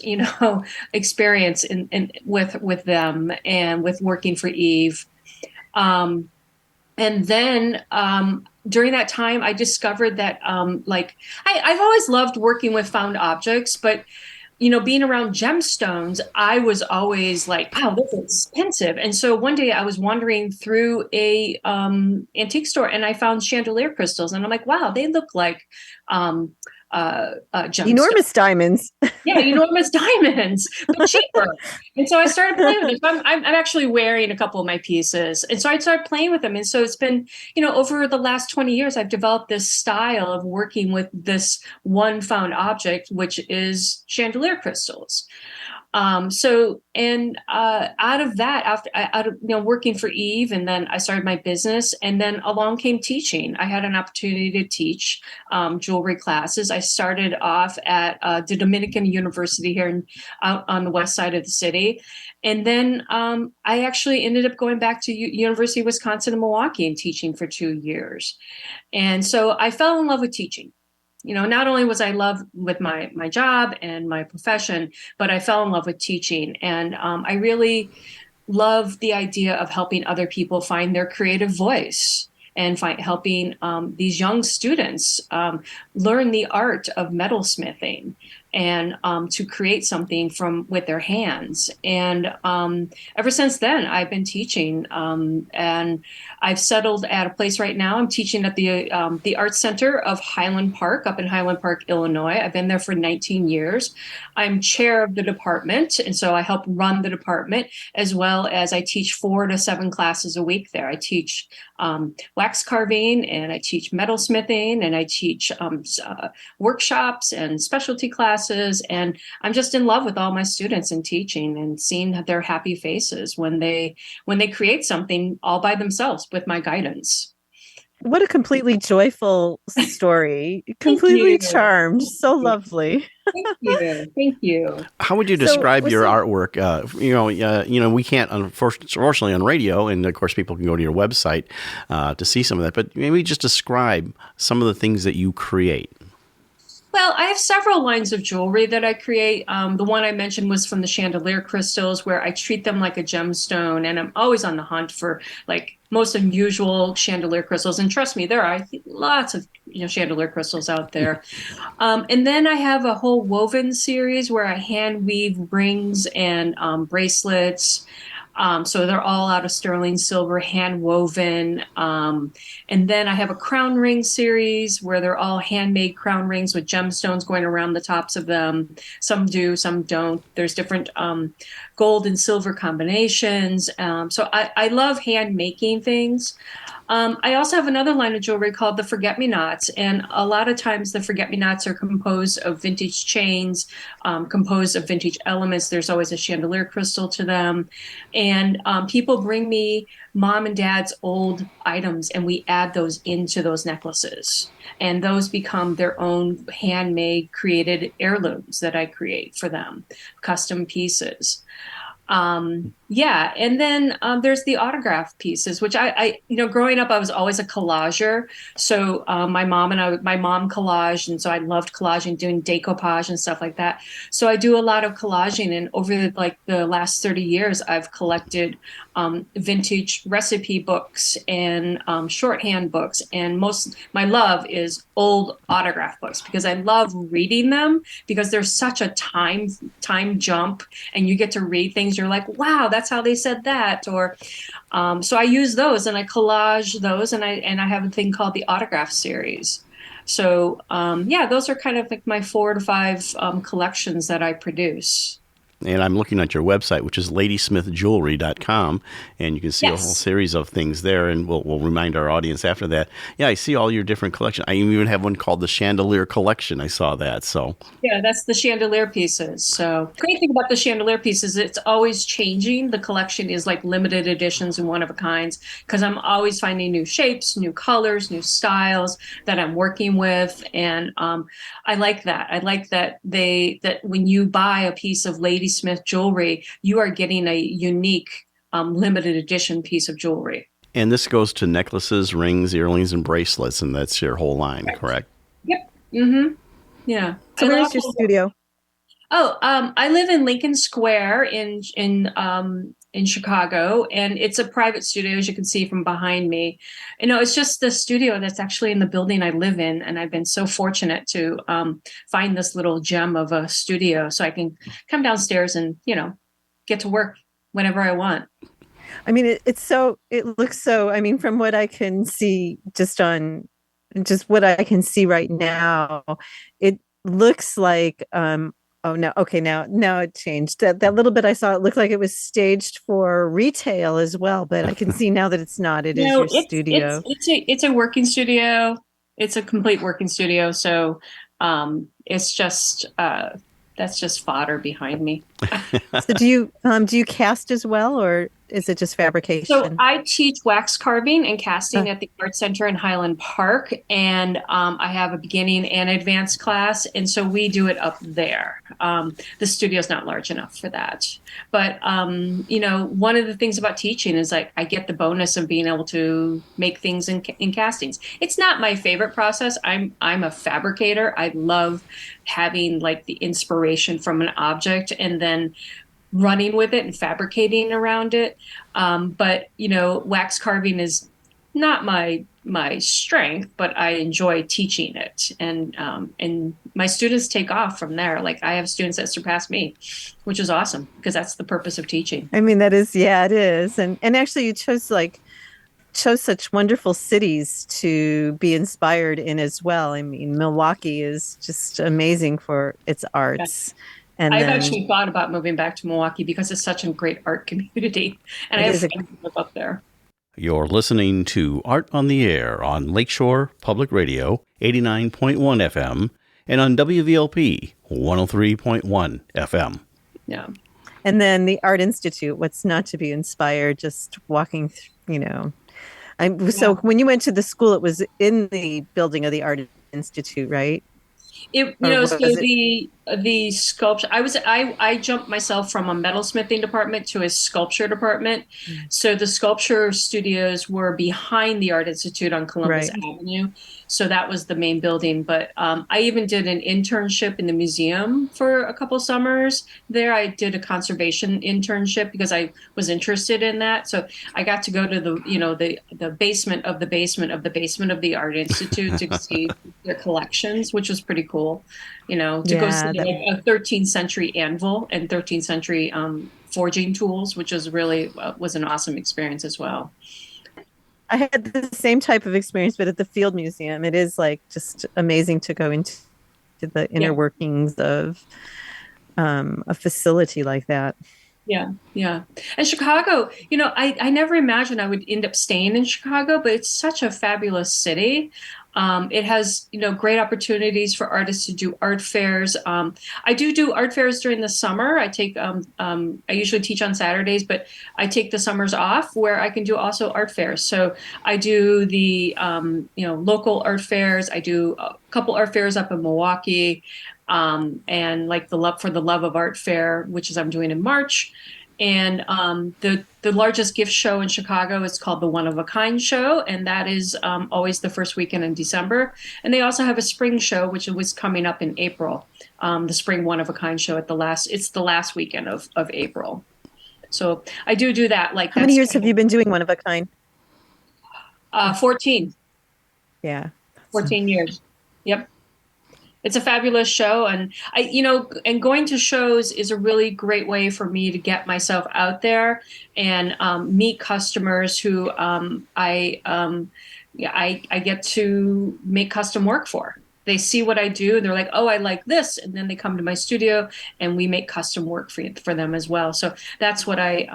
experience with them and with working for Eve. And then during that time, I discovered that I've always loved working with found objects, but being around gemstones, I was always like, wow, this is expensive. And so one day I was wandering through a antique store, and I found chandelier crystals, and I'm like, wow, they look like gemstones. Enormous diamonds. Yeah, enormous diamonds, but cheaper. And so I started playing with them. So I'm actually wearing a couple of my pieces. And so I started playing with them. And so it's been, over the last 20 years, I've developed this style of working with this one found object, which is chandelier crystals. Out of that, out of working for Eve, and then I started my business, and then along came teaching. I had an opportunity to teach jewelry classes. I started off at the Dominican University here out on the west side of the city, and then I actually ended up going back to University of Wisconsin in Milwaukee and teaching for 2 years. And so I fell in love with teaching. Not only was I in love with my job and my profession, but I fell in love with teaching. And I really love the idea of helping other people find their creative voice and helping these young students learn the art of metalsmithing and to create something with their hands. And ever since then, I've been teaching, and I've settled at a place right now. I'm teaching at the Art Center of Highland Park up in Highland Park, Illinois. I've been there for 19 years. I'm chair of the department, and so I help run the department, as well as I teach 4 to 7 classes a week there. I teach wax carving, and I teach metalsmithing, and I teach workshops and specialty classes. And I'm just in love with all my students and teaching and seeing their happy faces when they create something all by themselves with my guidance. What a completely joyful story. Completely charmed. So lovely. Thank you. How would you describe your artwork? We can't, unfortunately, on radio, and of course, people can go to your website to see some of that. But maybe just describe some of the things that you create. Well, I have several lines of jewelry that I create. The one I mentioned was from the chandelier crystals, where I treat them like a gemstone, and I'm always on the hunt for most unusual chandelier crystals. And trust me, there are lots of chandelier crystals out there. And then I have a whole woven series where I hand weave rings and bracelets. So they're all out of sterling silver, hand woven. And then I have a crown ring series where they're all handmade crown rings with gemstones going around the tops of them. Some do, some don't. There's different gold and silver combinations. So I love hand making things. I also have another line of jewelry called the Forget-Me-Nots, and a lot of times the Forget-Me-Nots are composed of vintage chains, composed of vintage elements. There's always a chandelier crystal to them, and people bring me mom and dad's old items, and we add those into those necklaces, and those become their own handmade, created heirlooms that I create for them, custom pieces. And then there's the autograph pieces, which I growing up, I was always a collager. So my mom collaged, and so I loved collaging, doing decoupage and stuff like that. So I do a lot of collaging, and over the last 30 years, I've collected vintage recipe books and shorthand books, and my love is old autograph books, because I love reading them, because there's such a time jump, and you get to read things. You're like, wow, that's how they said that. Or so I use those, and I collage those, and I have a thing called the autograph series. So those are kind of like my 4 to 5 collections that I produce. And I'm looking at your website, which is ladysmithjewelry.com, and you can see a whole series of things there, and we'll remind our audience after that. Yeah, I see all your different collections. I even have one called the Chandelier Collection. I saw that. So yeah, that's the chandelier pieces. So the great thing about the chandelier pieces, it's always changing. The collection is like limited editions and one of a kinds, because I'm always finding new shapes, new colors, new styles that I'm working with, and I like that. I like that that when you buy a piece of Lady Smith jewelry, you are getting a unique limited edition piece of jewelry. And this goes to necklaces, rings, earrings, and bracelets, and that's your whole line, correct? Yep. Mm-hmm. Yeah. So where's your studio? Oh, I live in Lincoln Square in Chicago, and it's a private studio, as you can see from behind me. It's just the studio that's actually in the building I live in, and I've been so fortunate to find this little gem of a studio, so I can come downstairs and get to work whenever I want. I mean, it looks so. I mean, from what I can see, just what I can see right now, it looks like oh no, okay, now it changed. That little bit I saw, it looked like it was staged for retail as well, but I can see now that it's not. It is No, your studio. it's a working studio. It's a complete working studio. So it's just that's just fodder behind me. So do you cast as well, or is it just So fabrication? I teach wax carving and casting at the Art Center in Highland Park, and I have a beginning and advanced class, and so we do it up there. The studio's not large enough for that, but one of the things about teaching is like I get the bonus of being able to make things in castings. It's not my favorite process. I'm a fabricator. I love having like the inspiration from an object and then running with it and fabricating around it. But wax carving is not my strength, but I enjoy teaching it, and my students take off from there. Like I have students that surpass me, which is awesome because that's the purpose of teaching. I mean, that is, yeah, it is. And actually you chose such wonderful cities to be inspired in as well. I mean, Milwaukee is just amazing for its arts. And I've then actually thought about moving back to Milwaukee because it's such a great art community, and I it have is a friends who live up there. You're listening to Art on the Air on Lakeshore Public Radio, 89.1 FM, and on WVLP, 103.1 FM. Yeah. And then the Art Institute, what's not to be inspired, just walking, so when you went to the school, it was in the building of the Art Institute, right? Or was So it? the sculpture, I jumped myself from a metalsmithing department to a sculpture department. So the sculpture studios were behind the Art Institute on Columbus Right. Avenue. So that was the main building. But I even did an internship in the museum for a couple summers there. I did a conservation internship because I was interested in that. So I got to go to the basement of the basement of the basement of the Art Institute to see their collections, which was pretty cool. To go see Yeah, like a 13th century anvil and 13th century forging tools, which was really was an awesome experience as well. I had the same type of experience, but at the Field Museum, it is like just amazing to go into the inner Yeah. workings of a facility like that. Yeah, yeah. And Chicago, I never imagined I would end up staying in Chicago, but it's such a fabulous city. It has, great opportunities for artists to do art fairs. I do art fairs during the summer. I usually teach on Saturdays, but I take the summers off where I can do also art fairs. So I do the, local art fairs. I do a couple art fairs up in Milwaukee. And like the Love of Art Fair, which is I'm doing in March. And the largest gift show in Chicago is called the One of a Kind Show, and that is always the first weekend in December. And they also have a spring show, which was coming up in April. The Spring One of a Kind Show it's the last weekend of April. So I do that. Like How many years have you been doing one of a kind? 14. Yeah. 14 years. Yep. It's a fabulous show, and and going to shows is a really great way for me to get myself out there and meet customers who I get to make custom work for. They see what I do, and they're like, "Oh, I like this," and then they come to my studio, and we make custom work for them as well. So that's what I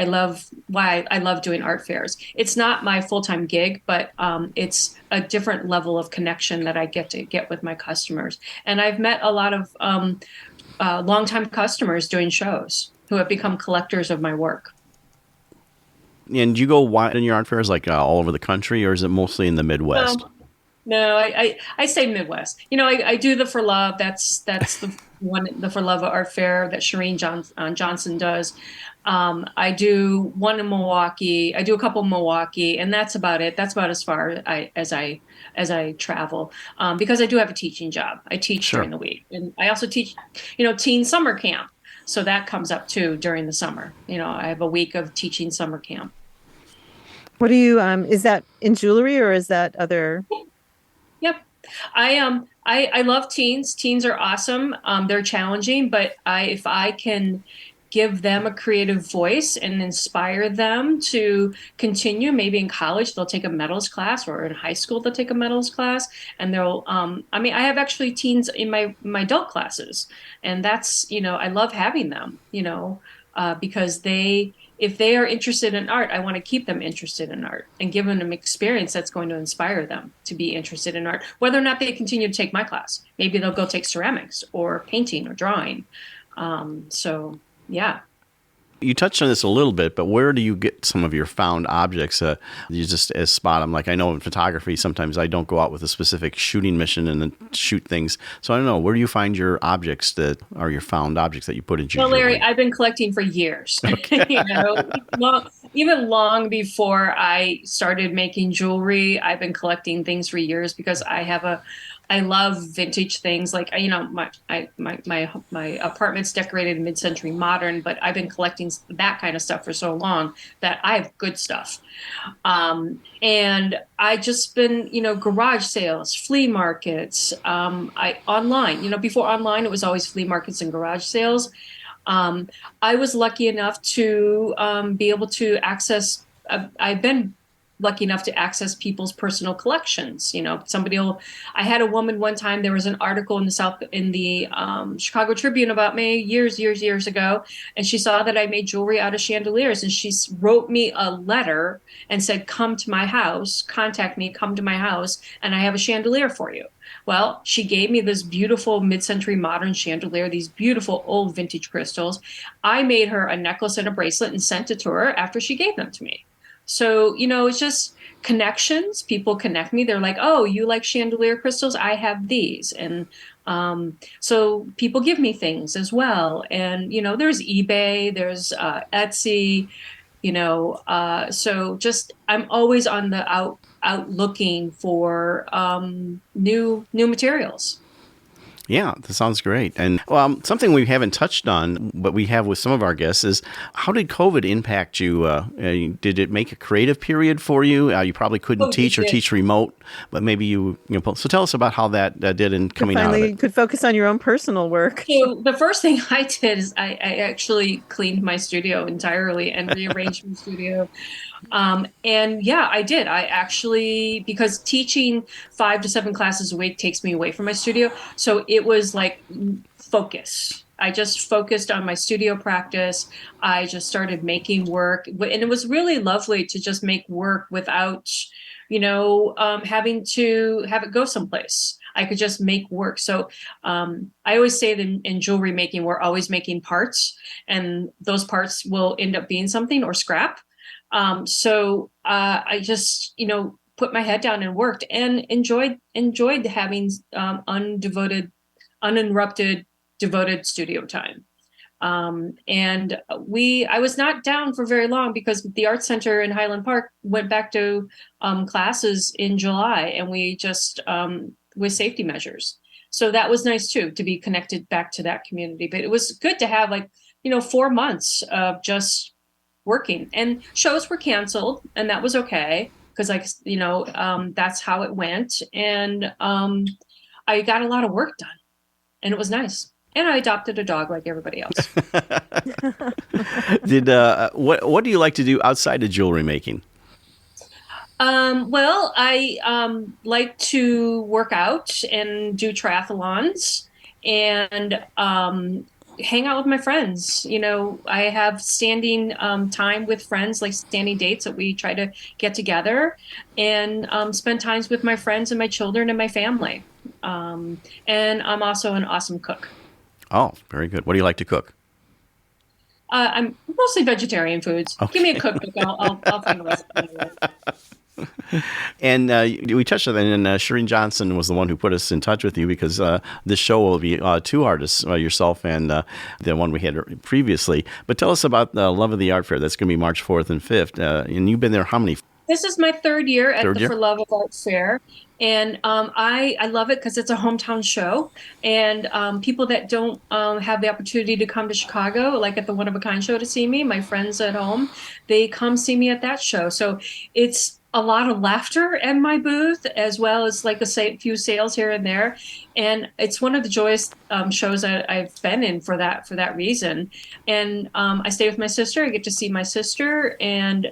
love, why I love doing art fairs. It's not my full-time gig, but it's a different level of connection that I get with my customers. And I've met a lot of longtime customers doing shows who have become collectors of my work. And do you go wide in your art fairs, like all over the country, or is it mostly in the Midwest? No, I say Midwest. I do the For Love. That's the one, the For Love art fair that Shireen Johnson does. I do one in Milwaukee. I do a couple in Milwaukee, and that's about it. That's about as far as I travel, because I do have a teaching job. I teach during the week, and I also teach, teen summer camp. So that comes up too during the summer. I have a week of teaching summer camp. What do you is that in jewelry or is that other? Yep. I love teens. Teens are awesome. They're challenging, but if I can give them a creative voice and inspire them to continue. Maybe in college they'll take a metals class, or in high school they'll take a metals class, and they'll I mean, I have actually teens in my adult classes, and that's, I love having them, because if they are interested in art, I want to keep them interested in art and give them an experience that's going to inspire them to be interested in art, whether or not they continue to take my class. Maybe they'll go take ceramics or painting or drawing. So yeah. You touched on this a little bit, but where do you get some of your found objects? You just as spot them. Like, I know in photography, sometimes I don't go out with a specific shooting mission and then shoot things. So I don't know, where do you find your objects that are your found objects that you put into your Well, Larry, jewelry? I've been collecting for years. Even long before I started making jewelry, I've been collecting things for years because I love vintage things. Like, my apartment's decorated mid-century modern, but I've been collecting that kind of stuff for so long that I have good stuff. And I just been, garage sales, flea markets, online, before online, it was always flea markets and garage sales. I was lucky enough to be able to access, I've been lucky enough to access people's personal collections. I had a woman one time, there was an article in the Chicago Tribune about me years ago, and she saw that I made jewelry out of chandeliers, and she wrote me a letter and said, come to my house, contact me, come to my house, and I have a chandelier for you. Well, she gave me this beautiful mid-century modern chandelier, these beautiful old vintage crystals. I made her a necklace and a bracelet and sent it to her after she gave them to me. So, it's just connections. People connect me. They're like, oh, you like chandelier crystals? I have these. And so people give me things as well. And, there's eBay, there's Etsy, so just I'm always on the out looking for new materials. Yeah, that sounds great. And something we haven't touched on, but we have with some of our guests, is how did COVID impact you? Did it make a creative period for you? You probably couldn't teach or teach remote, but maybe so tell us about how that did in coming out of it. You could focus on your own personal work. So the first thing I did is I actually cleaned my studio entirely and rearranged my studio. And yeah, I did. I actually, because teaching 5 to 7 classes a week takes me away from my studio. So it was like focus. I just focused on my studio practice. I just started making work, and it was really lovely to just make work without, having to have it go someplace. I could just make work. So I always say that in jewelry making, we're always making parts, and those parts will end up being something or scrap. So I just, put my head down and worked and enjoyed having uninterrupted, devoted studio time. And I was not down for very long because the Art Center in Highland Park went back to classes in July, and we just with safety measures. So that was nice too, to be connected back to that community. But it was good to have 4 months of just working, and shows were canceled, and that was okay because that's how it went. And I got a lot of work done, and it was nice. And I adopted a dog like everybody else. What do you like to do outside of jewelry making? Well, I like to work out and do triathlons and hang out with my friends. I have standing time with friends, like standing dates that we try to get together and spend times with my friends and my children and my family. And I'm also an awesome cook. Oh, very good. What do you like to cook? I'm mostly vegetarian foods. Okay. Give me a cookbook. I'll find a recipe. And we touched on that, and Shireen Johnson was the one who put us in touch with you because this show will be 2 artists, yourself and the one we had previously. But tell us about the Love of the Art Fair. That's going to be March 4th and 5th. And you've been there how many? This is my 3rd year at Third the year? For Love of Art Fair. And I love it because it's a hometown show. And people that don't have the opportunity to come to Chicago, like at the One of a Kind show to see me, my friends at home, they come see me at that show. So it's a lot of laughter at my booth, as well as like few sales here and there. And it's one of the joyous shows I've been in for that reason. And I stay with my sister. I get to see my sister, and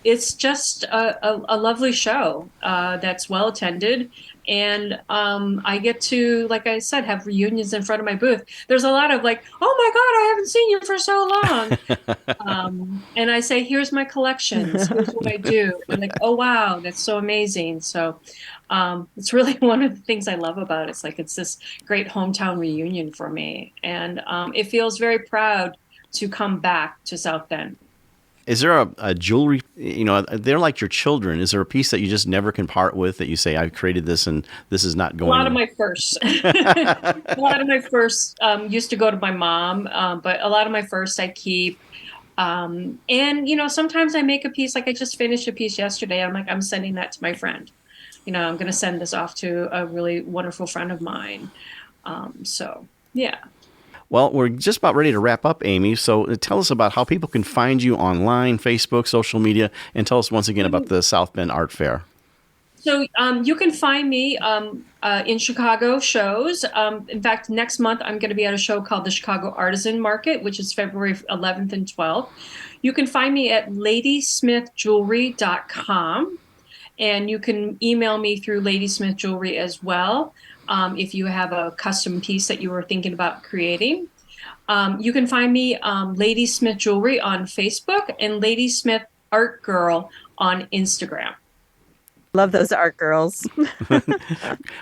it's just a lovely show that's well attended. And I get to, like I said, have reunions in front of my booth. There's a lot of like, oh my God, I haven't seen you for so long. And I say, here's my collections. Here's what I do. And like, oh, wow, that's so amazing. So it's really one of the things I love about it. It's like, it's this great hometown reunion for me. And it feels very proud to come back to South Bend. Is there a jewelry, they're like your children. Is there a piece that you just never can part with that you say, I've created this and this is not going? A lot of my first. A lot of my first used to go to my mom, but a lot of my first I keep. And, sometimes I make a piece, like I just finished a piece yesterday. I'm like, I'm sending that to my friend. I'm going to send this off to a really wonderful friend of mine. Yeah. Well, we're just about ready to wrap up, Amy. So tell us about how people can find you online, Facebook, social media, and tell us once again about the South Bend Art Fair. So you can find me in Chicago shows. In fact, next month, I'm going to be at a show called the Chicago Artisan Market, which is February 11th and 12th. You can find me at ladysmithjewelry.com, and you can email me through Ladysmith Jewelry as well. If you have a custom piece that you were thinking about creating. You can find me Ladysmith Jewelry on Facebook and Ladysmith Art Girl on Instagram. Love those art girls.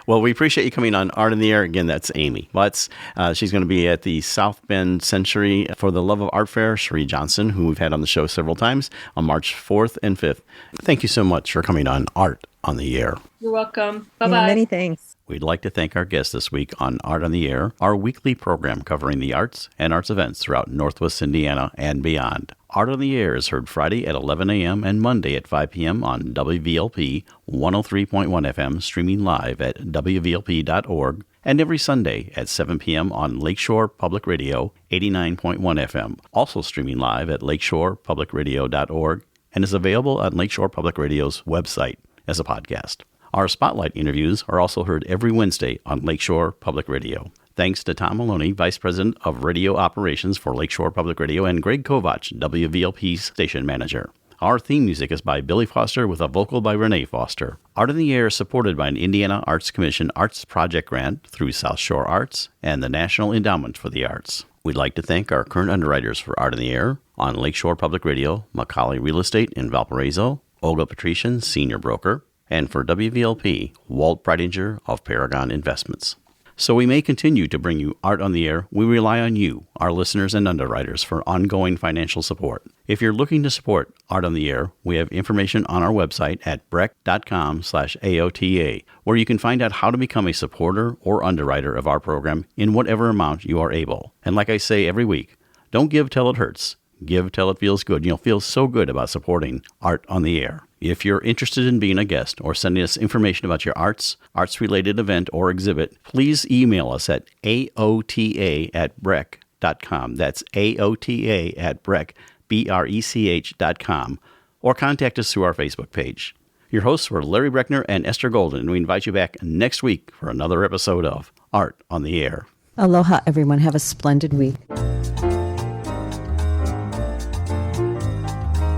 Well, we appreciate you coming on Art in the Air. Again, that's Amy Lutz. She's going to be at the South Bend Century for the Love of Art Fair. Cherie Johnson, who we've had on the show several times, on March 4th and 5th. Thank you so much for coming on Art on the Air. You're welcome. Bye-bye. Yeah, many thanks. We'd like to thank our guest this week on Art on the Air, our weekly program covering the arts and arts events throughout Northwest Indiana and beyond. Art on the Air is heard Friday at 11 a.m. and Monday at 5 p.m. on WVLP 103.1 FM, streaming live at WVLP.org, and every Sunday at 7 p.m. on Lakeshore Public Radio 89.1 FM, also streaming live at lakeshorepublicradio.org, and is available on Lakeshore Public Radio's website as a podcast. Our Spotlight interviews are also heard every Wednesday on Lakeshore Public Radio. Thanks to Tom Maloney, Vice President of Radio Operations for Lakeshore Public Radio, and Greg Kovach, WVLP's Station Manager. Our theme music is by Billy Foster with a vocal by Renee Foster. Art in the Air is supported by an Indiana Arts Commission Arts Project Grant through South Shore Arts and the National Endowment for the Arts. We'd like to thank our current underwriters for Art in the Air on Lakeshore Public Radio, Macaulay Real Estate in Valparaiso, Olga Patrician, Senior Broker, and for WVLP, Walt Breidinger of Paragon Investments. So we may continue to bring you Art on the Air. We rely on you, our listeners and underwriters, for ongoing financial support. If you're looking to support Art on the Air, we have information on our website at breck.com/AOTA, where you can find out how to become a supporter or underwriter of our program in whatever amount you are able. And like I say every week, don't give till it hurts. Give till it feels good. You'll feel so good about supporting Art on the Air. If you're interested in being a guest or sending us information about your arts-related event or exhibit, please email us at aota@breck.com. That's aota@breck.com, or contact us through our Facebook page. Your hosts were Larry Breckner and Esther Golden, and we invite you back next week for another episode of Art on the Air. Aloha, everyone. Have a splendid week.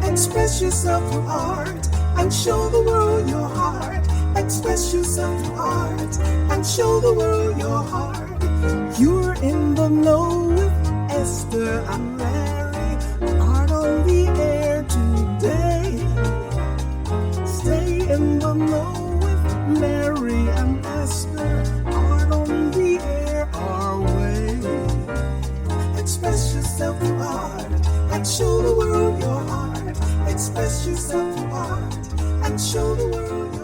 Express yourself through art and show the world your heart. Express yourself through art and show the world your heart. You're in the know with Esther and Larry. Art on the Air today. Stay in the know with Larry and Esther. Art on the Air our way. Express yourself through art and show the world your heart. Express yourself through art and show the world